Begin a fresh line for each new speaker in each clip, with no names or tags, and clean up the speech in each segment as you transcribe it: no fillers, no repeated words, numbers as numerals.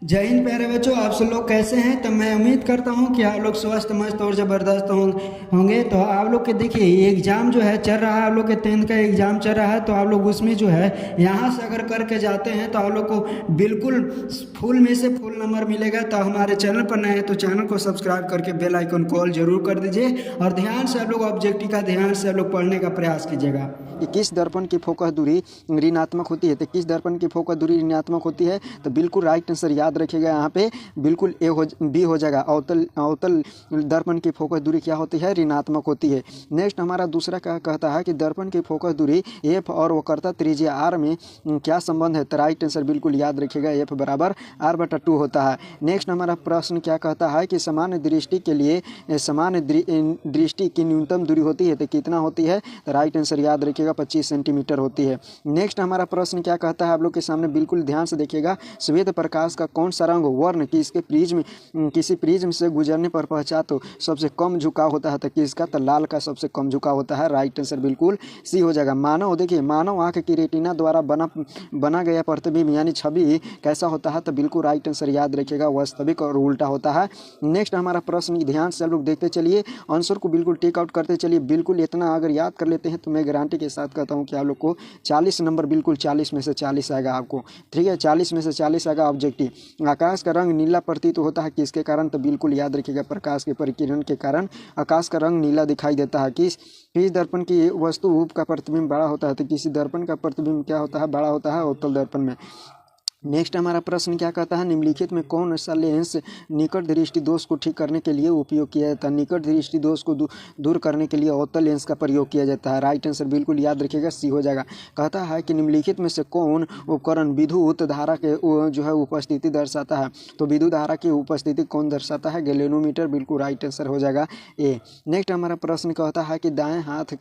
जय हिंद प्यारे बच्चों, आप सब लोग कैसे हैं। तो मैं उम्मीद करता हूं कि आप लोग स्वस्थ मस्त और ज़बरदस्त होंगे। तो आप लोग के देखिए ये एग्ज़ाम जो है चल रहा है, आप लोग के 10th का एग्ज़ाम चल रहा है। तो आप लोग उसमें जो है यहाँ से अगर करके जाते हैं तो आप लोग को बिल्कुल फुल में से फुल नंबर मिलेगा। तो हमारे चैनल पर नए हैं तो चैनल को सब्सक्राइब करके बेल आइकन कॉल जरूर कर दीजिए और ध्यान से आप लोग ऑब्जेक्टिव का ध्यान से आप लोग पढ़ने का प्रयास कीजिएगा।
कि किस दर्पण की फोकस दूरी ऋणात्मक होती है। तो किस दर्पण की फोकस दूरी ऋणात्मक होती है, तो बिल्कुल राइट आंसर याद रखिएगा। यहाँ पे बिल्कुल बी हो जाएगा। अवतल दर्पण की फोकस दूरी क्या होती है, ऋणात्मक होती है। नेक्स्ट हमारा दूसरा क्या कहता है कि दर्पण की फोकस दूरी एफ और वक्रता त्रिज्या आर में क्या संबंध है। तो राइट आंसर बिल्कुल याद रखिएगा, एफ बराबर r/2 होता है। नेक्स्ट हमारा प्रश्न क्या कहता है कि समान दृष्टि के लिए समान दृष्टि की न्यूनतम दूरी होती है। तो कितना होती है, तो राइट आंसर याद रखिएगा 25 सेंटीमीटर होती है। नेक्स्ट हमारा प्रश्न क्या कहता है, आप लोग के सामने बिल्कुल ध्यान से देखिएगा। श्वेत प्रकाश का कौन सा रंग वर्ण कि इसके किसी प्रिज्म से गुजरने पर पहचान तो सबसे कम झुकाव होता है। तो किसका, तो लाल का सबसे कम झुकाव होता है। राइट आंसर बिल्कुल सी हो जाएगा। मानव देखिए मानव आंख की रेटिना द्वारा बना गया प्रतिबिंब यानी छवि कैसा होता है। तो बिल्कुल राइट आंसर याद रखिएगा, वास्तविक और उल्टा होता है। नेक्स्ट हमारा प्रश्न ध्यान से आप लोग देखते चलिए, आंसर को बिल्कुल टेक आउट करते चलिए। बिल्कुल इतना अगर याद कर लेते हैं तो मैं गारंटी के साथ कहता हूं कि आप लोग को 40 नंबर बिल्कुल 40 में से 40 आएगा आपको। ठीक है, 40 में से 40 आएगा। ऑब्जेक्टिव, आकाश का रंग नीला प्रतीत होता है किसके कारण। तो बिल्कुल याद रखिएगा, प्रकाश के परिकिरण के कारण आकाश का रंग नीला दिखाई देता है। किस दर्पण की वस्तु का प्रतिबिंब बड़ा होता है। तो किसी दर्पण का प्रतिबिंब क्या होता है, बड़ा होता है अवतल दर्पण में। नेक्स्ट हमारा प्रश्न क्या कहता है, निम्नलिखित में कौन सा लेंस निकट दृष्टि दोष को ठीक करने के लिए उपयोग किया जाता है। निकट दृष्टि दोष को दूर करने के लिए अवतल लेंस का प्रयोग किया जाता है। राइट आंसर बिल्कुल याद रखिएगा, सी हो जाएगा। कहता है कि निम्नलिखित में से कौन उपकरण विद्युत धारा के जो है उपस्थिति दर्शाता है। तो विद्युत धारा की उपस्थिति कौन दर्शाता है, गैल्वेनोमीटर। बिल्कुल राइट आंसर हो जाएगा ए। नेक्स्ट हमारा प्रश्न कहता है कि दाएं हाथ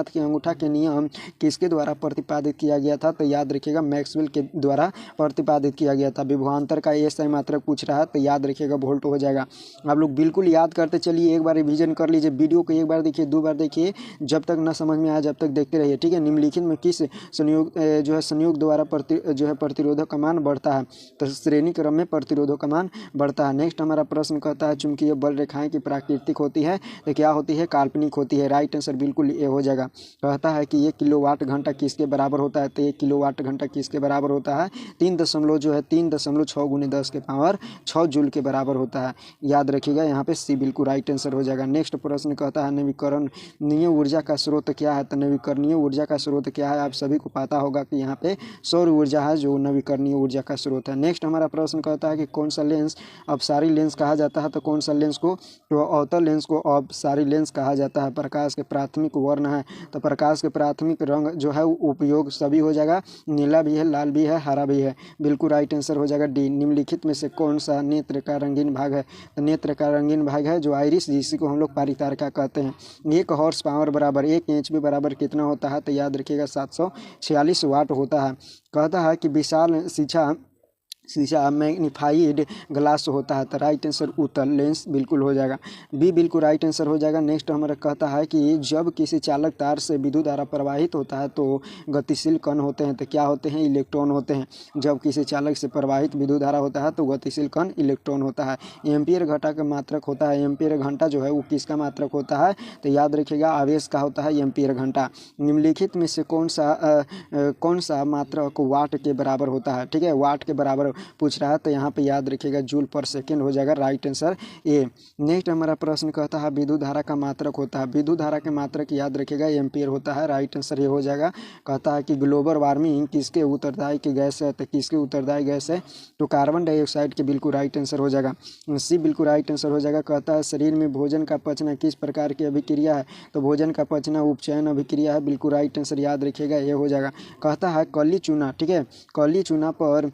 के अंगूठा के नियम किसके द्वारा प्रतिपादित किया गया था। तो याद रखिएगा, मैक्सवेल के द्वारा प्रतिपादित किया गया था। विभवांतर का एसआई मात्रक पूछ रहा है तो याद रखिएगा वोल्ट हो जाएगा। आप लोग बिल्कुल याद करते चलिए, एक बार रिवीजन कर लीजिए। वीडियो को एक बार देखिए, 2 बार देखिए, जब तक ना समझ में आए जब तक देखते रहिए। ठीक है, निम्नलिखित में किस संयोग द्वारा प्रतिरोधक का मान बढ़ता है। तो श्रेणी क्रम में प्रतिरोधक का मान बढ़ता है। नेक्स्ट हमारा प्रश्न कहता है चुंबकीय बल रेखाएं की प्राकृतिक होती है तो क्या होती है, काल्पनिक होती है। राइट आंसर बिल्कुल ये हो जाएगा। कहता है कि 1 किलोवाट घंटा किसके बराबर होता है। तो 1 किलोवाट घंटा किसके बराबर होता है, 3.6 गुने 10 के पावर 6 जूल के बराबर होता है। याद रखिएगा, यहाँ पे सी बिल्कुल राइट आंसर हो जाएगा। नेक्स्ट प्रश्न कहता है नवीकरणीय ऊर्जा का स्रोत क्या है। तो नवीकरणीय ऊर्जा का स्रोत क्या है, आप सभी को पता होगा कि यहाँ पे सौर ऊर्जा है जो नवीकरणीय ऊर्जा का स्रोत है। नेक्स्ट हमारा प्रश्न कहता है कि कौन सा लेंस अपसारी लेंस कहा जाता है। तो कौन सा लेंस को, तो अवतल लेंस को अपसारी लेंस कहा जाता है। प्रकाश के प्राथमिक वर्ण है। तो प्रकाश के प्राथमिक रंग जो है उपयोग सभी हो जाएगा, नीला भी है, लाल भी है, हरा भी है। बिल्कुल राइट आंसर हो जाएगा डी। निम्नलिखित में से कौन सा नेत्र का रंगीन भाग है। तो नेत्र का रंगीन भाग है जो आइरिस, जिसको हम लोग परितारिका कहते हैं। 1 हॉर्स पावर बराबर 1 HP बराबर कितना होता है। तो याद रखिएगा 746 वाट होता है। कहता है कि विशाल शीशा मैग्नीफाइड ग्लास होता है। तो राइट आंसर उत्तल लेंस बिल्कुल हो जाएगा, बी बिल्कुल राइट आंसर हो जाएगा। नेक्स्ट हमारा कहता है कि जब किसी चालक तार से विद्युत धारा प्रवाहित होता है तो गतिशील कण होते हैं। तो क्या होते हैं, इलेक्ट्रॉन होते हैं। जब किसी चालक से प्रवाहित विद्युत धारा होता है तो गतिशील कण इलेक्ट्रॉन होता है। एम्पियर घंटा का मात्रक होता है। एम्पियर घंटा जो है वो किसका मात्रक होता है। तो याद रखिएगा, आवेश का होता है एम्पियर घंटा। निम्नलिखित में से कौन सा मात्रक वाट के बराबर होता है। ठीक है, वाट के बराबर पूछ रहा है तो यहाँ पे याद रखिएगा जूल पर सेकेंड हो जाएगा। Right answer A. नेक्स्ट हमारा प्रश्न कहता है विद्युत धारा का मात्रक होता है। विद्युत धारा के मात्रक याद रखिएगा एम्पियर होता है। राइट आंसर ये हो जाएगा। कहता है कि ग्लोबल वार्मिंग किसके उत्तरदायी की गैस है। तो किसके उत्तरदायी गैस है, तो कार्बन डाइऑक्साइड के बिल्कुल राइट आंसर हो जाएगा, सी बिल्कुल राइट आंसर हो जाएगा। कहता है शरीर में भोजन का पचना किस प्रकार की अभिक्रिया है। तो भोजन का पचना उपचयन अभिक्रिया है। बिल्कुल राइट आंसर याद रखिएगा, ये हो जाएगा। कहता है कली चूना, ठीक है, कली चूना पर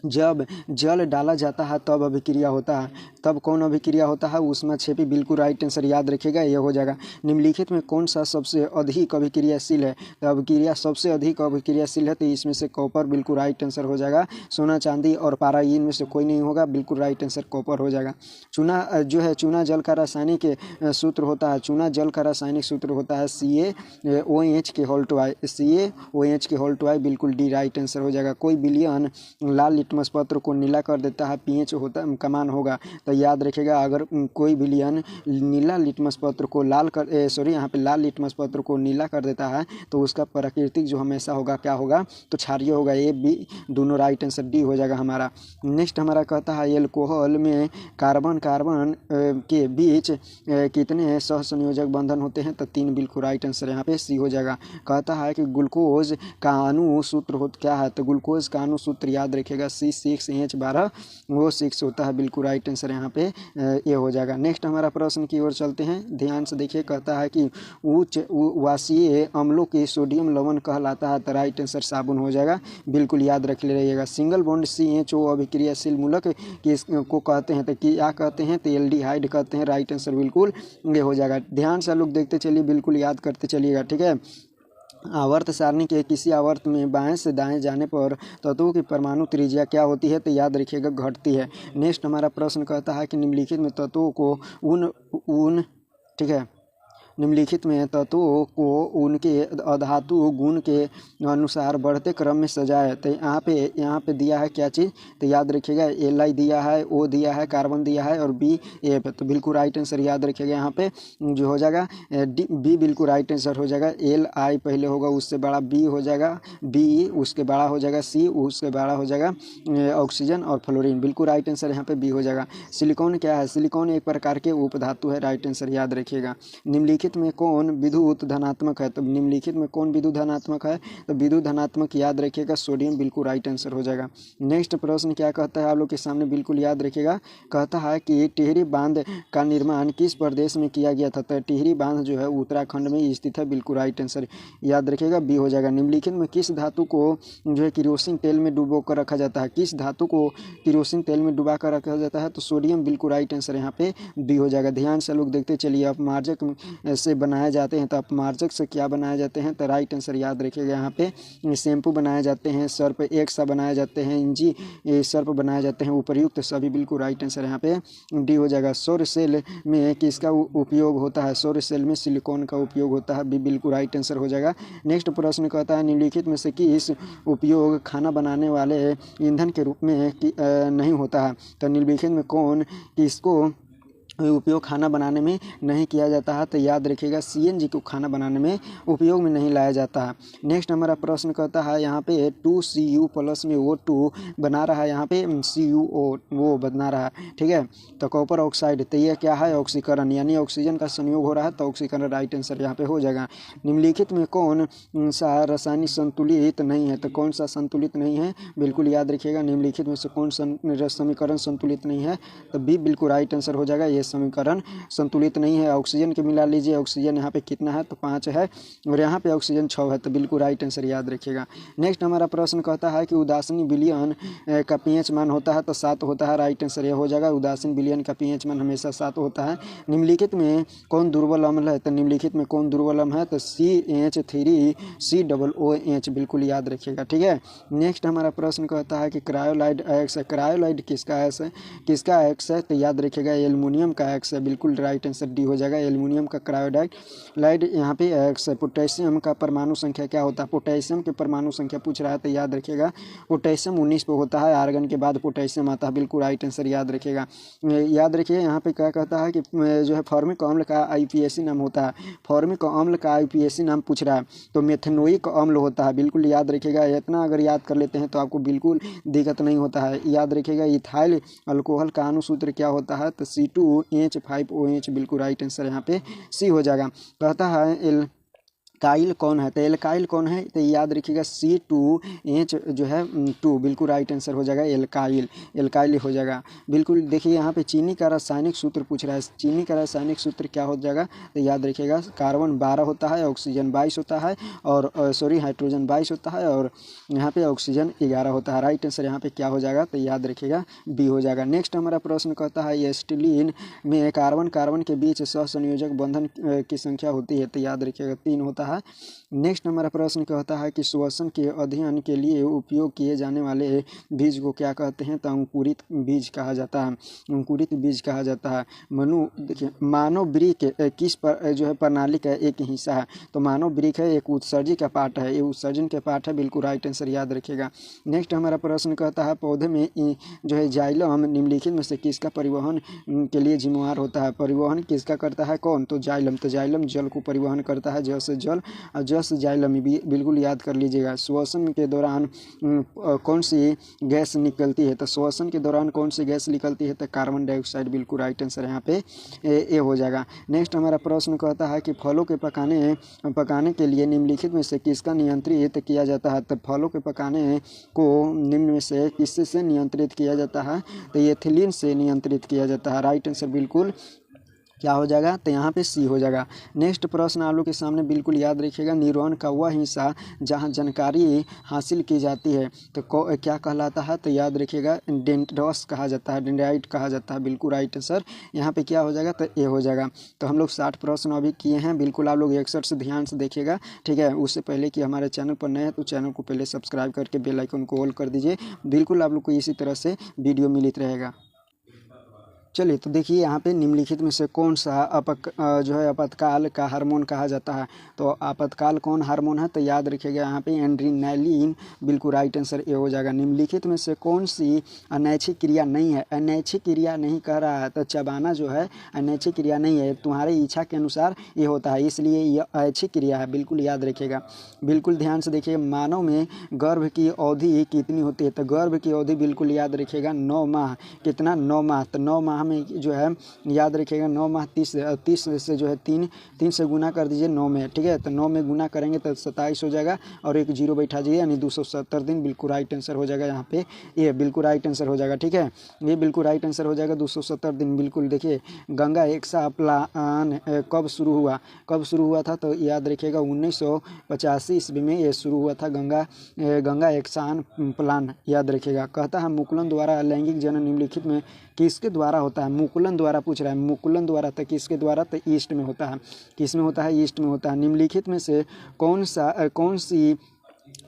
जब जल डाला जाता है तब अभिक्रिया होता है। तब कौन अभिक्रिया होता है, ऊष्माक्षेपी। बिल्कुल राइट आंसर याद रखिएगा, ये हो जाएगा। निम्नलिखित में कौन सा सबसे अधिक अभिक्रियाशील है। तो अभिक्रिया सबसे अधिक अभिक्रियाशील है तो इसमें से कॉपर बिल्कुल राइट आंसर हो जाएगा। सोना चांदी और पारा इनमें से कोई नहीं होगा, बिल्कुल राइट आंसर कॉपर हो जाएगा। चूना जो है, चूना जल का रासायनिक सूत्र होता है। चूना जल का रासायनिक सूत्र होता है CaOH के होल टू आई। CaOH के होल टू आई बिल्कुल डी राइट आंसर हो जाएगा। कोई बिलियन लाल लिटमस पत्र को नीला कर देता है, पीएच होता का मान होगा। तो याद रखिएगा, अगर कोई विलयन नीला लिटमस पत्र को लाल यहाँ पे लाल लिटमस पत्र को नीला कर देता है तो उसका प्राकृतिक जो हमेशा होगा क्या होगा, तो क्षारीय होगा। ए बी दोनों राइट आंसर डी हो जाएगा हमारा। नेक्स्ट हमारा कहता है एल्कोहल में कार्बन कार्बन के बीच कितने सहसंयोजक बंधन होते हैं, तो 3 बिल्कुल राइट आंसर यहाँ पे सी हो जाएगा। कहता है कि ग्लूकोज का अणु सूत्र हो क्या है, तो ग्लूकोज का अणु सूत्र याद रखिएगा C6H12 वो 6 होता है, बिल्कुल राइट आंसर यहाँ पे ये हो जाएगा। नेक्स्ट हमारा प्रश्न की ओर चलते हैं, ध्यान से देखिए। कहता है कि उच्च वाष्पीय अम्लों की सोडियम लवण कहलाता है, तो राइट आंसर साबुन हो जाएगा, बिल्कुल याद रख रहिएगा। सिंगल बॉन्ड CHO अभिक्रियाशील मूलक को कहते हैं, तो क्या कहते हैं, तो एल्डिहाइड कहते हैं, राइट आंसर बिल्कुल ये हो जाएगा। ध्यान से लोग देखते चलिए, बिल्कुल याद करते चलिएगा, ठीक है। आवर्त सारणी के किसी आवर्त में बाएं से दाएं जाने पर तत्वों की परमाणु त्रिज्या क्या होती है, तो याद रखिएगा घटती है। नेक्स्ट हमारा प्रश्न कहता है कि निम्नलिखित में तत्वों को उन ठीक है, निम्नलिखित में तत्वों को उनके अधातु गुण के अनुसार बढ़ते क्रम में सजाए, तो यहाँ पे दिया है क्या चीज़, तो याद रखिएगा Li दिया है, O दिया है, कार्बन दिया है और B F, तो बिल्कुल राइट आंसर याद रखिएगा यहाँ पे जो हो जाएगा B बिल्कुल राइट आंसर हो जाएगा। Li पहले होगा, उससे बड़ा B हो जाएगा, B उसके बड़ा हो जाएगा, C उसके बड़ा हो जाएगा ऑक्सीजन और फ्लोरीन, बिल्कुल राइट आंसर यहाँ पे B हो जाएगा। सिलिकॉन क्या है, सिलिकॉन एक प्रकार के उपधातु है, राइट आंसर याद रखिएगा। निम्नलिखित में कौन विद्युत धनात्मक है, तो निम्नलिखित में कौन विद्युत धनात्मक है, तो विद्युत धनात्मक याद रखिएगा सोडियम, बिल्कुल राइट आंसर हो जाएगा। नेक्स्ट प्रश्न क्या कहता है आप लोग के सामने, बिल्कुल याद रखिएगा। कहता है कि टिहरी बांध का निर्माण किस प्रदेश में किया गया था, तो टिहरी बांध जो है उत्तराखंड में स्थित है, बिल्कुल राइट आंसर याद रखिएगा बी हो जाएगा। निम्नलिखित में किस धातु को जो है किरोसिन तेल में डुबो कर रखा जाता है, किस धातु को किरोसिन तेल में डुबा कर रखा जाता है, तो सोडियम, बिल्कुल राइट आंसर यहाँ पे बी हो जाएगा। ध्यान से लोग देखते चलिए। अपमार्जक से बनाए जाते हैं, तो अपमार्जक से क्या बनाए जाते हैं, तो राइट आंसर याद रखिएगा यहाँ पे शैम्पू बनाए जाते हैं, सर्प एक सा बनाए जाते हैं, इंजी सर्प बनाए जाते हैं, उपर्युक्त सभी, बिल्कुल राइट आंसर यहाँ पे डी हो जाएगा। सौर सेल में किसका उपयोग होता है, सौर सेल में सिलिकॉन का उपयोग होता है, बी बिल्कुल राइट आंसर हो जाएगा। नेक्स्ट प्रश्न कहता है निम्नलिखित में से किस उपयोग खाना बनाने वाले ईंधन के रूप में नहीं होता है, तो निम्नलिखित में कौन किसको उपयोग खाना बनाने में नहीं किया जाता है, तो याद रखिएगा CNG को खाना बनाने में उपयोग में नहीं लाया जाता है। नेक्स्ट हमारा प्रश्न कहता है यहाँ पे 2Cu प्लस में O2 बना रहा है, यहाँ पे CuO वो बना रहा है, ठीक है। तो कॉपर ऑक्साइड, तो ये क्या है, ऑक्सीकरण, यानी ऑक्सीजन का संयोग हो रहा है, तो ऑक्सीकरण राइट आंसर यहाँ पे हो जाएगा। निम्नलिखित में कौन सा रासायनिक संतुलित नहीं है, तो कौन सा संतुलित नहीं है, बिल्कुल याद रखिएगा। निम्नलिखित में से कौन समीकरण संतुलित नहीं है, तो बी बिल्कुल राइट आंसर हो जाएगा। ये समीकरण संतुलित नहीं है। ऑक्सीजन के मिला लीजिए, ऑक्सीजन यहाँ पे कितना है, तो 5 है और यहाँ पे ऑक्सीजन 6 है, तो बिल्कुल राइट आंसर याद रखिएगा। नेक्स्ट हमारा प्रश्न कहता है कि उदासीन विलयन का पीएच मान होता है, तो 7 होता है, राइट आंसर यह हो जाएगा। उदासीन विलयन का पीएच मान हमेशा 7 होता है। निम्नलिखित में कौन दुर्बल अम्ल है, तो निम्नलिखित में कौन दुर्बल अम्ल है, तो CH3COOH, बिल्कुल याद रखिएगा, ठीक है। नेक्स्ट हमारा प्रश्न कहता है कि क्रायोलाइड एक्स, क्रायोलाइड किसका एक्स है, किसका एक्स है, तो याद रखिएगा एल्युमिनियम का एक्स है, बिल्कुल राइट आंसर डी हो जाएगा। एल्युमिनियम का क्रायोलाइड यहाँ पे एक्स है। पोटेशियम का परमाणु संख्या क्या होता है, पोटेशियम के परमाणु संख्या पूछ रहा है, तो याद रखिएगा पोटेशियम 19 पे होता है, आर्गन के बाद पोटेशियम आता है, बिल्कुल राइट आंसर याद रखिएगा। याद रखिए यहाँ पे क्या कहता है कि जो है फॉर्मिक अम्ल का IUPAC नाम होता है, फॉर्मिक अम्ल का IUPAC नाम पूछ रहा है, तो मेथनोइक अम्ल होता है, बिल्कुल याद रखिएगा। इतना अगर याद कर लेते हैं तो आपको बिल्कुल दिक्कत नहीं होता है। याद रखिएगा इथाइल अल्कोहल का अणुसूत्र क्या होता है, तो C2H5OH, बिल्कुल राइट आंसर यहाँ पे सी हो जाएगा। कहता है एल्काइल कौन है, तो एल्काइल कौन है, तो याद रखिएगा C2H जो है 2, बिल्कुल राइट आंसर हो जाएगा एल्काइल, एल्काइल हो जाएगा। बिल्कुल देखिए यहाँ पे चीनी का रासायनिक सूत्र पूछ रहा है, चीनी का रासायनिक सूत्र क्या हो जाएगा, तो याद रखिएगा कार्बन 12 होता है, ऑक्सीजन 22 होता है और हाइड्रोजन 22 होता है और यहाँ पे ऑक्सीजन 11 होता है, राइट आंसर यहाँ पे क्या हो जाएगा, तो याद रखिएगा बी हो जाएगा। नेक्स्ट हमारा प्रश्न कहता है एसिटिलीन में कार्बन कार्बन के बीच सहसंयोजक बंधन की संख्या होती है, तो याद रखिएगा 3 होता है। है। नेक्स्ट हमारा प्रश्न कहता है कि श्वसन के अध्ययन के लिए उपयोग किए जाने वाले बीज को क्या कहते हैं? तो अंकुरित बीज कहा जाता है, अंकुरित बीज कहा जाता है। देखिए मानव वृक्क किस पर जो है प्रणाली का एक हिस्सा है? तो मानव वृक्क है एक उत्सर्जी का पार्ट है, ये उत्सर्जन का पार्ट है, बिल्कुल राइट आंसर याद रखिएगा। नेक्स्ट हमारा प्रश्न कहता है पौधे में जो है जाइलम निम्नलिखित में से किसका परिवहन के लिए जिम्मेवार होता है? परिवहन किसका करता है? कौन? तो जाइलम। तो जाइलम जल को परिवहन करता है, जल से जल और जल से जाइलम, भी बिल्कुल याद कर लीजिएगा। श्वसन के दौरान कौन सी गैस निकलती है? तो श्वसन के दौरान कौन सी गैस निकलती है? तो कार्बन डाइऑक्साइड, बिल्कुल राइट आंसर यहाँ पे ए हो जाएगा। नेक्स्ट हमारा प्रश्न कहता है कि फलों के पकाने के लिए निम्नलिखित में से किसका नियंत्रित किया जाता है? तो फलों के पकाने को निम्न में से किससे नियंत्रित किया जाता है? तो एथिलीन से नियंत्रित किया जाता है। राइट आंसर बिल्कुल क्या हो जाएगा? तो यहाँ पे सी हो जाएगा। नेक्स्ट प्रश्न आप लोग के सामने बिल्कुल याद रखिएगा, न्यूरॉन का वह हिस्सा जहाँ जानकारी हासिल की जाती है तो क्या कहलाता है? तो याद रखिएगा डेंड्राइट कहा जाता है, डेंड्राइट कहा जाता है, बिल्कुल राइट आंसर यहाँ पे क्या हो जाएगा? तो ए हो जाएगा। तो हम लोग 60 प्रश्न अभी किए हैं, बिल्कुल आप लोग 61 से ध्यान से देखिएगा, ठीक है। उससे पहले कि हमारे चैनल पर नए हैं तो चैनल को पहले सब्सक्राइब करके बेल आइकन को ऑल कर दीजिए, बिल्कुल आप लोग को इसी तरह से वीडियो मिलता रहेगा। चलिए तो देखिए यहाँ पे निम्नलिखित में से कौन सा जो है आपातकाल का हार्मोन कहा जाता है? तो आपातकाल कौन हार्मोन है? तो याद रखिएगा यहाँ पे एड्रेनालिन, बिल्कुल राइट आंसर ए हो जाएगा। निम्नलिखित में से कौन सी अनैच्छिक क्रिया नहीं है? अनैच्छिक क्रिया नहीं कर रहा है तो चबाना जो है अनैच्छिक क्रिया नहीं है, तुम्हारी इच्छा के अनुसार ये होता है, इसलिए ये ऐच्छिक क्रिया है, बिल्कुल याद रखिएगा। बिल्कुल ध्यान से देखिए, मानव में गर्भ की अवधि कितनी होती है? तो गर्भ की अवधि बिल्कुल याद रखिएगा 9 माह। कितना? 9 माह। तो 9 माह में जो है याद रखिएगा 9 माह 30 से जो है 3 से गुना कर दीजिए 9 में, ठीक है। तो 9 में गुना करेंगे तो 27 हो जाएगा और एक जीरो बैठा दीजिए यानी 270 दिन, बिल्कुल राइट आंसर हो जाएगा यहाँ पे, ये बिल्कुल राइट आंसर हो जाएगा, ठीक है। ये बिल्कुल राइट आंसर हो जाएगा 270 दिन, बिल्कुल। देखिए गंगा एक्सा प्लान कब शुरू हुआ? कब शुरू हुआ था? तो याद रखिएगा 1985 ईस्वी में ये शुरू हुआ था, गंगा एक्सान प्लान, याद रखिएगा। कहता है मुकुलन द्वारा लैंगिक जनन निम्नलिखित में किसके द्वारा होता है? मुकुलन द्वारा पूछ रहा है, मुकुलन द्वारा। तो किसके द्वारा? तो ईस्ट में होता है। किस में होता है? ईस्ट में होता है। निम्नलिखित में से कौन सी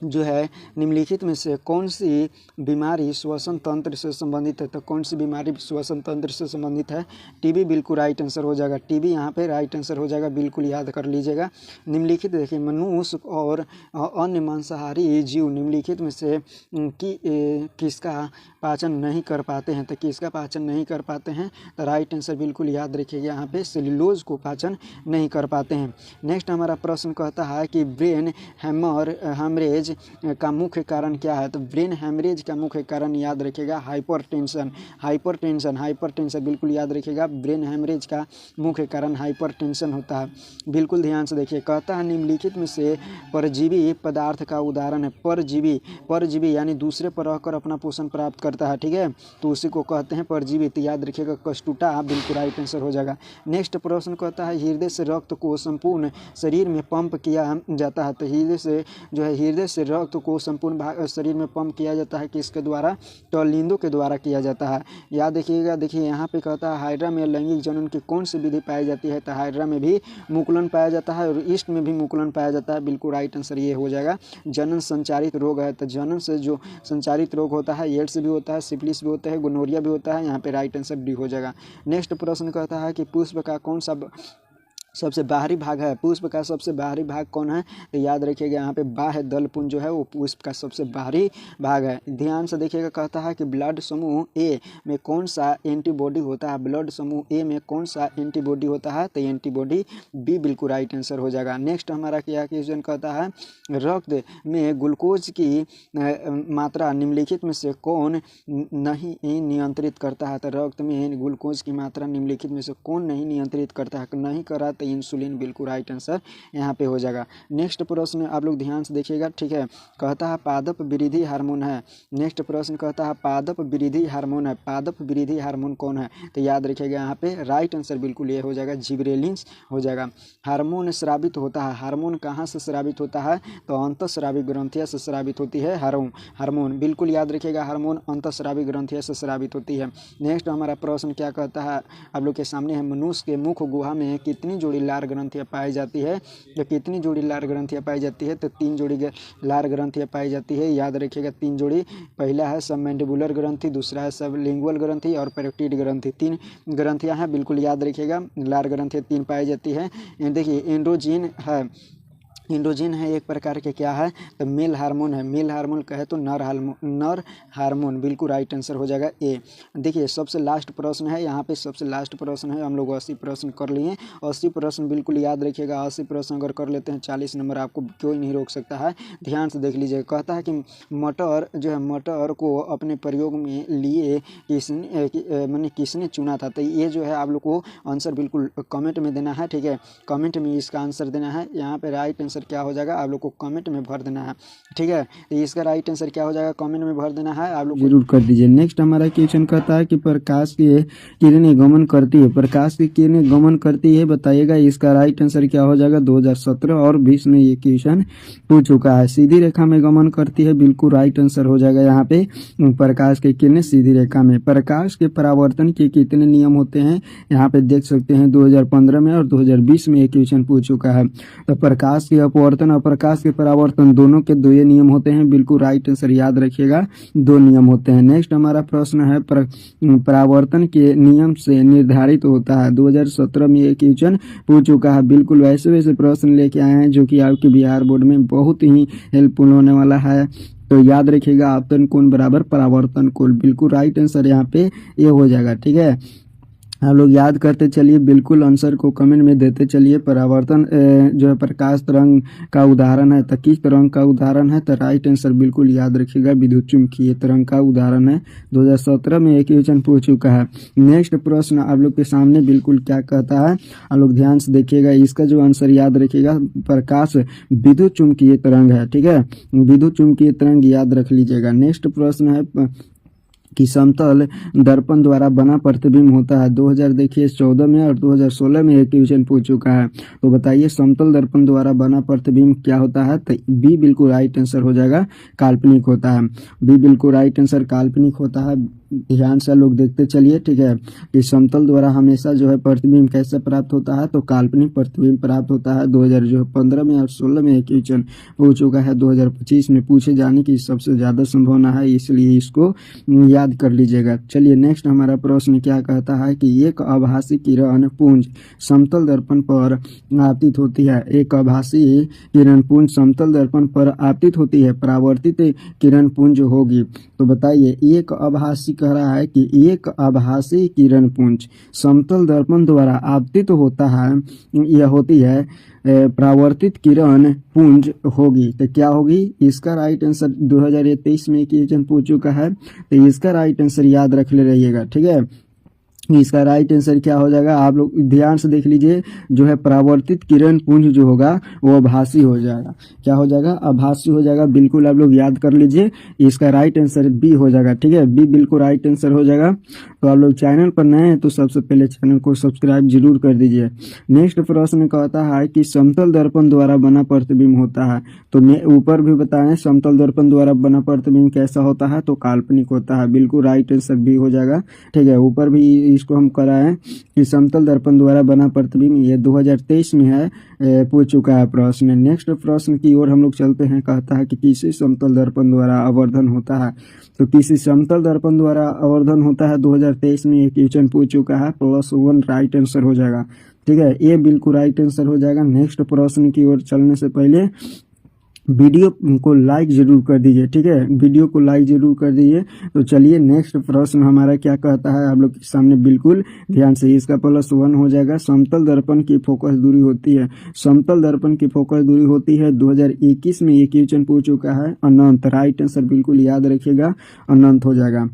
जो है निम्नलिखित में से कौन सी बीमारी श्वसन तंत्र से संबंधित है? तो कौन सी बीमारी श्वसन तंत्र से संबंधित है? टीबी, बिल्कुल राइट आंसर हो जाएगा। टीबी यहाँ पे राइट आंसर हो जाएगा, बिल्कुल याद कर लीजिएगा। निम्नलिखित देखिए मनुष्य और अन्य मांसाहारी जीव निम्नलिखित में से किसका पाचन नहीं कर पाते हैं? तो किसका पाचन नहीं कर पाते हैं? तो राइट आंसर बिल्कुल याद रखिएगा, यहाँ पे सेल्यूलोज को पाचन नहीं कर पाते हैं। नेक्स्ट हमारा प्रश्न कहता है कि ब्रेन हेमरेज का मुख्य कारण क्या है? तो ब्रेन हेमरेज का मुख्य कारण याद रखिएगा हाइपरटेंशन, बिल्कुल याद रखिएगा। ब्रेन हेमरेज का मुख्य कारण हाइपरटेंशन होता है, बिल्कुल ध्यान से देखिए। कहता है निम्नलिखित में से परजीवी पदार्थ का उदाहरण है? परजीवी यानी दूसरे पर रहकर अपना पोषण प्राप्त करता है, ठीक है, तो उसी को कहते हैं परजीवी। तो याद रखिएगा कष्टुटा, बिल्कुल राइट आंसर हो जाएगा। नेक्स्ट प्रश्न कहता है हृदय से रक्त को संपूर्ण शरीर में पंप किया जाता है? तो हृदय से रक्त को संपूर्ण शरीर में पंप किया जाता है किसके द्वारा? टॉर्लिनो के द्वारा किया जाता है, याद रखिएगा। देखिए यहाँ पे कहता है हाइड्रा में लैंगिक जनन की कौन सी विधि पाई जाती है? तो हाइड्रा में भी मुकुलन पाया जाता है और ईस्ट में भी मुकुलन पाया जाता है, बिल्कुल राइट आंसर ये हो जाएगा। जनन संचारित रोग है, तो जनन से जो संचारित रोग होता है एड्स भी होता है, सिफिलिस भी होता है, गोनोरिया भी होता है, यहाँ पे राइट आंसर डी हो जाएगा। नेक्स्ट प्रश्न कहता है कि पुष्प का कौन सा सबसे बाहरी भाग है? पुष्प का सबसे बाहरी भाग कौन है? तो याद रखिएगा यहाँ पे बाह्य दल पुंज जो है वो पुष्प का सबसे बाहरी भाग है। ध्यान से देखिएगा, कहता है कि ब्लड समूह ए में कौन सा एंटीबॉडी होता है? ब्लड समूह ए में कौन सा एंटीबॉडी होता है? तो एंटीबॉडी बी, बिल्कुल राइट आंसर हो जाएगा। नेक्स्ट हमारा क्या क्वेश्चन कहता है रक्त में ग्लूकोज की मात्रा निम्नलिखित में से कौन नहीं नियंत्रित करता है? तो रक्त में ग्लूकोज की मात्रा निम्नलिखित में से कौन नहीं नियंत्रित करता है? नहीं करा इंसुलिन, बिल्कुल राइट आंसर यहाँ पे हो जाएगा। नेक्स्ट प्रश्न आप लोग ध्यान से देखिएगा, ठीक है। कहता है पादप वृद्धि हार्मोन है। नेक्स्ट प्रश्न कहता है पादप वृद्धि हार्मोन है, पादप वृद्धि हार्मोन कौन है? तो याद रखिएगा यहाँ पे राइट आंसर बिल्कुल ये हो जाएगा, जिबरेलिन्स हो जाएगा। हार्मोन स्रावित होता है, हार्मोन कहाँ से स्रावित होता है? तो अंतःस्रावी ग्रंथियाँ से स्रावित होती है हार्मोन, बिल्कुल याद रखिएगा, हार्मोन अंतःस्रावी ग्रंथियाँ से स्रावित होती है। नेक्स्ट हमारा प्रश्न क्या कहता है आप लोग के सामने है, मनुष्य के मुख गुहा में कितनी जोड़ी जोड़ी लार ग्रंथियाँ पाई जाती है? तो कितनी जोड़ी लार ग्रंथियाँ पाई जाती है? तो 3 जोड़ी लार ग्रंथियाँ पाई जाती है। याद रखिएगा 3 जोड़ी। पहला है सबमैंडिबुलर ग्रंथि, दूसरा है सबलिंगुअल ग्रंथि और पैरोटिड ग्रंथि। 3 ग्रंथियाँ हैं, बिल्कुल याद रखिएगा। लार ग्रंथियाँ 3 पाई जाती है। देखिए एंड्रोजीन है, एंड्रोजन है एक प्रकार के क्या है? तो मेल हार्मोन है। मेल हार्मोन कहे तो नर हार्मोन, बिल्कुल राइट आंसर हो जाएगा ए। देखिए सबसे लास्ट प्रश्न है यहाँ पे, सबसे लास्ट प्रश्न है। हम लोग 80 प्रश्न कर लिए। 80 प्रश्न बिल्कुल याद रखिएगा। 80 प्रश्न अगर कर लेते हैं 40 नंबर आपको कोई नहीं रोक सकता है। ध्यान से देख लीजिएगा। कहता है कि मटर जो है, मटर को अपने प्रयोग में लिए किसने चुना था? तो ये जो है आप लोग को आंसर बिल्कुल कमेंट में देना है, ठीक है। कमेंट में इसका आंसर देना है। यहाँ पे राइट आंसर क्या हो जाएगा आप लोग को कमेंट में भर देना है, ठीक है। तो इसका राइट आंसर क्या हो जाएगा कमेंट में भर देना है, आप लोग जरूर कर दीजिए। नेक्स्ट हमारा क्वेश्चन कहता है कि प्रकाश की किरणें गमन करती है, प्रकाश की किरणें गमन करती है, बताइएगा इसका राइट आंसर क्या हो जाएगा। 2017 और 20 में ये क्वेश्चन पूछ चुका है। सीधी रेखा में गमन करती है, बिल्कुल राइट आंसर हो जाएगा यहाँ पे। प्रकाश की किरणें सीधी रेखा में। प्रकाश के परावर्तन के कितने नियम होते हैं? यहाँ पे देख सकते हैं 2015 में और 2020 में ये क्वेश्चन पूछ चुका है। तो प्रकाश के अपवर्तन और प्रकाश के परावर्तन दोनों के 2 नियम होते हैं, बिल्कुल राइट आंसर याद रखिएगा, 2 नियम होते हैं। नेक्स्ट हमारा प्रश्न है परावर्तन के नियम से निर्धारित होता है। 2017 में ये क्वेश्चन पूछ चुका है। बिल्कुल वैसे वैसे प्रश्न लेके आए हैं जो कि आपके बिहार बोर्ड में बहुत ही हेल्पफुल होने वाला है। तो याद रखिएगा आपतन कोण बराबर परावर्तन कोण, बिल्कुल राइट आंसर यहाँ पे ये हो जाएगा, ठीक है। आप लोग याद करते चलिए, बिल्कुल आंसर को कमेंट में देते चलिए। परावर्तन जो है प्रकाश तरंग का उदाहरण है, तो किस तरंग का उदाहरण है? तो राइट आंसर बिल्कुल याद रखिएगा, विद्युत चुम्बकीय तरंग का उदाहरण है। 2017 में एक क्वेश्चन पूछ चुका है। नेक्स्ट प्रश्न आप लोग के सामने बिल्कुल क्या कहता है, आप लोग ध्यान से देखिएगा। इसका जो आंसर याद रखिएगा, प्रकाश विद्युत चुम्बकीय तरंग है, ठीक है। विद्युत चुम्बकीय तरंग याद रख लीजिएगा। नेक्स्ट प्रश्न है कि समतल दर्पण द्वारा बना प्रतिबिंब होता है। 2014 में और 2016 में एक क्वेश्चन पूछ चुका है। तो बताइए समतल दर्पण द्वारा बना प्रतिबिंब क्या होता है? तो बी बिल्कुल राइट आंसर हो जाएगा, काल्पनिक होता है। बी बिल्कुल राइट आंसर काल्पनिक होता है। ध्यान से लोग देखते चलिए, ठीक है। कि समतल द्वारा हमेशा जो है प्रतिबिंब कैसे प्राप्त होता है? तो काल्पनिक प्रतिबिंब प्राप्त होता है। 2015 में और 16 में एक क्वेश्चन पूछ चुका है। 2025 में पूछे जाने की सबसे ज्यादा संभावना है, इसलिए इसको याद कर लीजिएगा। चलिए नेक्स्ट हमारा प्रश्न क्या कहता है कि एक आभासी किरण पुंज समतल दर्पण पर आपतित होती है। एक आभासी किरण पुंज समतल दर्पण पर आपतित होती है, परावर्तित किरण पुंज होगी। तो बताइए एक आभासी कह रहा है कि एक आभासी किरण पुंज समतल दर्पण द्वारा आपतित होता है, यह होती है परावर्तित किरण पुंज होगी। तो क्या होगी? इसका राइट आंसर 2023 में क्वेश्चन पूछ चुका है। तो इसका राइट आंसर याद रख ले रहिएगा, ठीक है। इसका राइट आंसर क्या हो जाएगा आप लोग ध्यान से देख लीजिए। जो है परावर्तित किरण पुंज जो होगा वो आभासी हो जाएगा। क्या हो जाएगा? आभासी हो जाएगा। बिल्कुल आप लोग याद कर लीजिए। इसका राइट आंसर बी हो जाएगा, ठीक है। बी बिल्कुल राइट आंसर हो जाएगा। तो आप लोग चैनल पर नए हैं तो सबसे पहले चैनल को सब्सक्राइब जरूर कर दीजिए। नेक्स्ट प्रश्न कहता है कि समतल दर्पण द्वारा बना प्रतिबिंब होता है। तो ऊपर भी बताएं समतल दर्पण द्वारा बना प्रतिबिंब कैसा होता है? तो काल्पनिक होता है। बिल्कुल राइट आंसर बी हो जाएगा, ठीक है। ऊपर भी इसको हम कराएं कि समतल दर्पण द्वारा बना प्रतिबिंब, ये 2023 में है, पूछ चुका है प्रश्न। नेक्स्ट प्रश्न की ओर हम लोग चलते हैं। कहता है कि किसी समतल दर्पण द्वारा आवर्धन होता है। तो किसी समतल दर्पण द्वारा आवर्धन होता है 2023 में ये क्वेश्चन पूछ चुका है। +1 राइट आंसर हो जाएगा, ठीक है। ये बिल्कुल राइट आंसर हो जाएगा। नेक्स्ट प्रश्न की ओर चलने से पहले वीडियो को लाइक जरूर कर दीजिए, ठीक है। वीडियो को लाइक जरूर कर दीजिए। तो चलिए नेक्स्ट प्रश्न हमारा क्या कहता है आप लोग के सामने, बिल्कुल ध्यान से। इसका +1 हो जाएगा। समतल दर्पण की फोकस दूरी होती है, समतल दर्पण की फोकस दूरी होती है 2021 में ये क्वेश्चन पूछ चुका है। अनंत राइट आंसर बिल्कुल याद रखिएगा, अनंत हो जाएगा।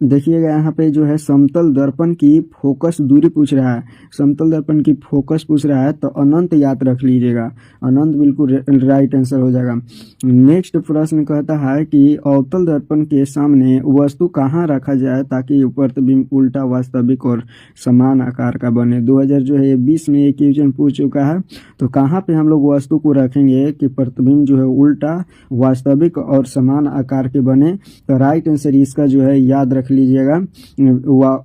देखिएगा यहाँ पे जो है समतल दर्पण की फोकस दूरी पूछ रहा है, समतल दर्पण की फोकस पूछ रहा है, तो अनंत याद रख लीजिएगा। अनंत बिल्कुल राइट आंसर हो जाएगा। नेक्स्ट प्रश्न कहता है कि अवतल दर्पण के सामने वस्तु कहाँ रखा जाए ताकि प्रतिबिंब उल्टा, वास्तविक और समान आकार का बने। 2020 में ये क्वेश्चन पूछ चुका है, तो कहाँ पे हम लोग वस्तु को रखेंगे कि प्रतिबिंब जो है उल्टा, वास्तविक और समान आकार के बने। तो राइट आंसर इसका जो है याद रख लीजिएगा,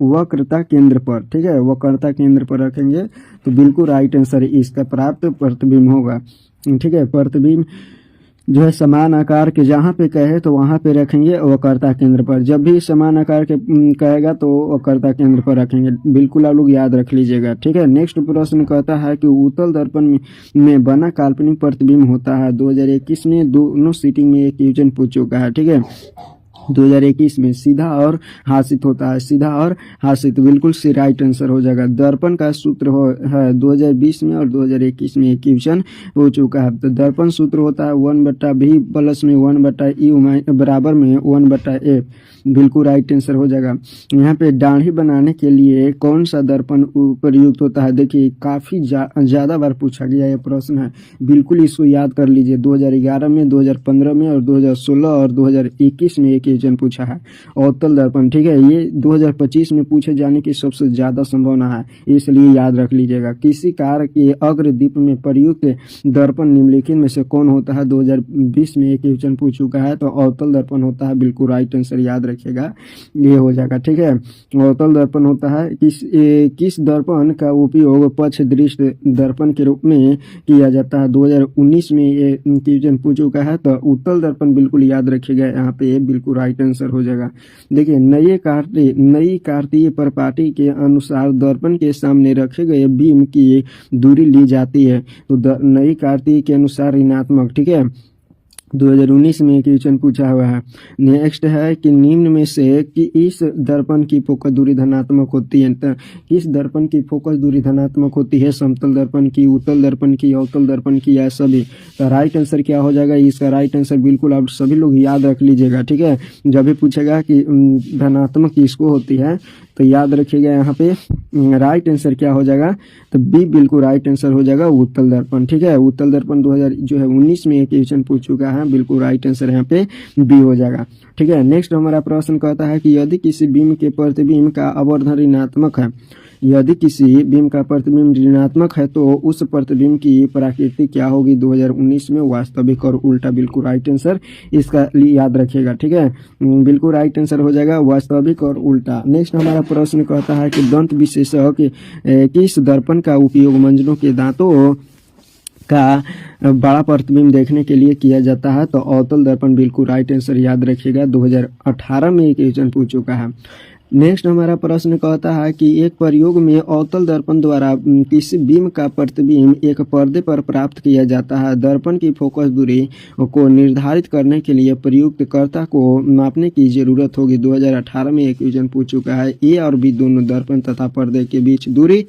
वक्रता केंद्र पर। ठीक है, वक्रता केंद्र पर रखेंगे तो बिल्कुल राइट आंसर इसका प्राप्त प्रतिबिंब होगा। ठीक है, प्रतिबिंब जो है समान आकार के जहाँ पे कहे तो वहाँ पे रखेंगे वक्रता केंद्र पर। जब भी समान आकार के कहेगा तो वक्रता केंद्र पर रखेंगे, बिल्कुल आप लोग याद रख लीजिएगा। ठीक है, नेक्स्ट प्रश्न कहता है कि उत्तल दर्पण में बना काल्पनिक प्रतिबिंब होता है। 2021 में दोनों सीटिंग में एक क्वेश्चन पूछ चुका है। ठीक है, 2021 में सीधा और हासित होता है, सीधा और हासित बिल्कुल से राइट आंसर हो जाएगा। दर्पण का सूत्र है 2020 में और 2021 में एक क्वेश्चन हो चुका है। तो दर्पण सूत्र होता है 1/v प्लस में 1/e बराबर में 1/a, बिल्कुल राइट आंसर हो जाएगा। यहाँ पे दाढ़ी बनाने के लिए कौन सा दर्पण प्रयुक्त होता है? देखिए काफी ज्यादा बार पूछा गया ये प्रश्न है, बिल्कुल इसको याद कर लीजिए। 2011 में, 2015 में और 2016 और 2021 में एक क्वेश्चन पूछा है अवतल दर्पण। ठीक है, ये 2025 में पूछे जाने की सबसे ज्यादा संभावना है, इसलिए याद रख लीजिएगा। किसी कार के अग्रदीप में प्रयुक्त दर्पण निम्नलिखित में से कौन होता है? 2020 में एक क्वेश्चन पूछ चुका है, तो अवतल दर्पण होता है, बिल्कुल राइट आंसर याद रखिएगा, ये हो जाएगा। ठीक है, अवतल दर्पण होता है। किस दर्पण का उपयोग पक्ष दृष्टि दर्पण के रूप में किया जाता है? 2019 में ये क्वेश्चन पूछ चुका है, तो उत्तल दर्पण बिल्कुल याद रखिएगा, यहाँ पे बिल्कुल राइट आंसर हो जाएगा। देखिए नई कार्तीय परिपाटी के अनुसार दर्पण के सामने रखे गए बीम की दूरी ली जाती है, तो नई कार्तीय के अनुसार ऋणात्मक। ठीक है, 2019 में क्वेश्चन पूछा हुआ है। नेक्स्ट है कि निम्न में से कि इस दर्पण की फोकस दूरी धनात्मक होती है। तो किस दर्पण की फोकस दूरी धनात्मक होती है? समतल दर्पण की, उत्तल दर्पण की, अवतल दर्पण की, या सभी? तो राइट आंसर क्या हो जाएगा? इसका राइट आंसर बिल्कुल आप सभी लोग याद रख लीजिएगा। ठीक है, जब भी पूछेगा कि धनात्मक किसको होती है तो याद रखिएगा यहाँ पे राइट आंसर क्या हो जाएगा, तो बी बिल्कुल राइट आंसर हो जाएगा, उत्तल दर्पण। ठीक है, उत्तल दर्पण 2019 में एक क्वेश्चन पूछ चुका है, बिल्कुल राइट आंसर यहाँ पे बी हो जाएगा। ठीक है, नेक्स्ट हमारा प्रश्न कहता है कि यदि किसी बीम के प्रतिबिंब का आवर्धन ऋणात्मक है, यदि किसी बीम का प्रतिबिंब ऋणात्मक है तो उस प्रतिबिंब की प्रकृति क्या होगी? 2019 में वास्तविक और उल्टा, बिल्कुल राइट आंसर इसका याद रखिएगा। ठीक है, बिल्कुल राइट आंसर हो जाएगा, वास्तविक और उल्टा। नेक्स्ट हमारा प्रश्न कहता है कि दंत विशेषज्ञ किस दर्पण का उपयोग मंजनों के दांतों का बड़ा प्रतिबिंब देखने के लिए किया जाता है? तो अवतल दर्पण, बिल्कुल राइट आंसर याद रखिएगा, 2018 में एक क्वेश्चन पूछ चुका है। नेक्स्ट हमारा प्रश्न कहता है कि एक प्रयोग में अवतल दर्पण द्वारा किसी बीम का प्रतिबिंब एक पर्दे पर प्राप्त किया जाता है। दर्पण की फोकस दूरी को निर्धारित करने के लिए प्रयुक्तकर्ता को मापने की जरूरत होगी। 2018 में एक क्वेश्चन पूछ चुका है। ए और बी दोनों दर्पण तथा पर्दे के बीच दूरी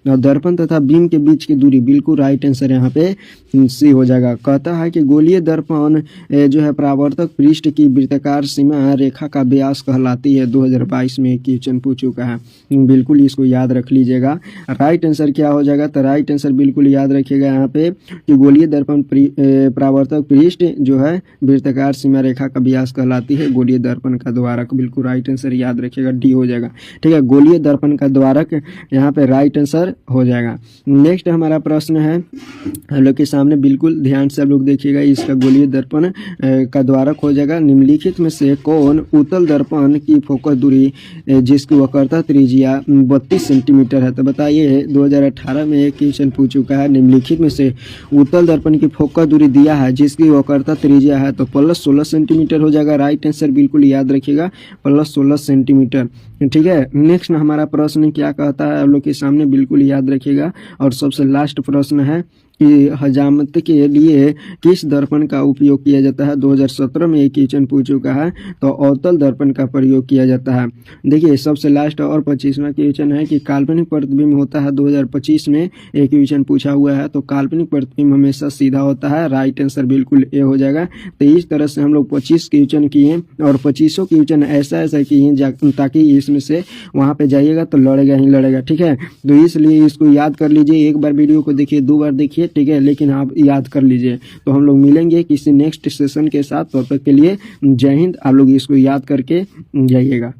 और दर्पण तथा बीम के बीच की दूरी, बिल्कुल राइट आंसर यहाँ पे सी हो जाएगा। कहता है कि गोलीय दर्पण जो है परावर्तक पृष्ठ की वृत्ताकार सीमा रेखा का व्यास कहलाती है। 2022 में क्वेश्चन पूछ चुका है, बिल्कुल इसको याद रख लीजिएगा। राइट आंसर क्या हो जाएगा? तो राइट आंसर बिल्कुल याद रखिएगा यहाँ पे कि गोलीय दर्पण परावर्तक पृष्ठ जो है वृत्ताकार सीमा रेखा का व्यास कहलाती है गोलीय दर्पण का द्वारक, बिल्कुल राइट आंसर याद रखिएगा, डी हो जाएगा। ठीक है, गोलीय दर्पण का द्वारक यहाँ पे राइट आंसर हो जाएगा। नेक्स्ट हमारा प्रश्न है, हम लोग के सामने बिल्कुल ध्यान से आप लोग देखिएगा, इसका गोलीय दर्पण का द्वारक हो जाएगा। निम्नलिखित में से कौन उत्तल दर्पण की फोकस दूरी जिसकी वक्रता त्रिज्या 32 सेंटीमीटर है? तो बताइए 2018 में एक क्वेश्चन पूछ चुका है। निम्नलिखित में से उत्तल दर्पण की फोकस दूरी दिया है जिसकी वक्रता त्रिज्या है, तो +16 सेंटीमीटर हो जाएगा। राइट आंसर बिल्कुल याद रखिएगा, +16 सेंटीमीटर। ठीक है, नेक्स्ट हमारा प्रश्न क्या कहता है आप लोग के सामने, बिल्कुल याद रखिएगा। और सबसे लास्ट प्रश्न है कि हजामत के लिए किस दर्पण का उपयोग किया जाता है? 2017 में एक क्वेश्चन पूछ चुका है, तो अवतल दर्पण का प्रयोग किया जाता है। देखिए सबसे लास्ट और 25वां क्वेश्चन है कि काल्पनिक प्रतिबिंब होता है। 2025 में एक क्वेश्चन पूछा हुआ है, तो काल्पनिक प्रतिबिंब हमेशा सीधा होता है। राइट आंसर बिल्कुल ए हो जाएगा। तो इस तरह से हम लोग 25 क्वेश्चन किए और 25 क्वेश्चन ऐसा किए ताकि इसमें से वहाँ पे जाइएगा तो लड़ेगा ही लड़ेगा। ठीक है, तो इसलिए इसको याद कर लीजिए, एक बार वीडियो को देखिए, 2 बार देखिए, ठीक है, लेकिन आप याद कर लीजिए। तो हम लोग मिलेंगे किसी नेक्स्ट सेशन के साथ, तब तक के लिए जय हिंद। आप लोग इसको याद करके जाइएगा।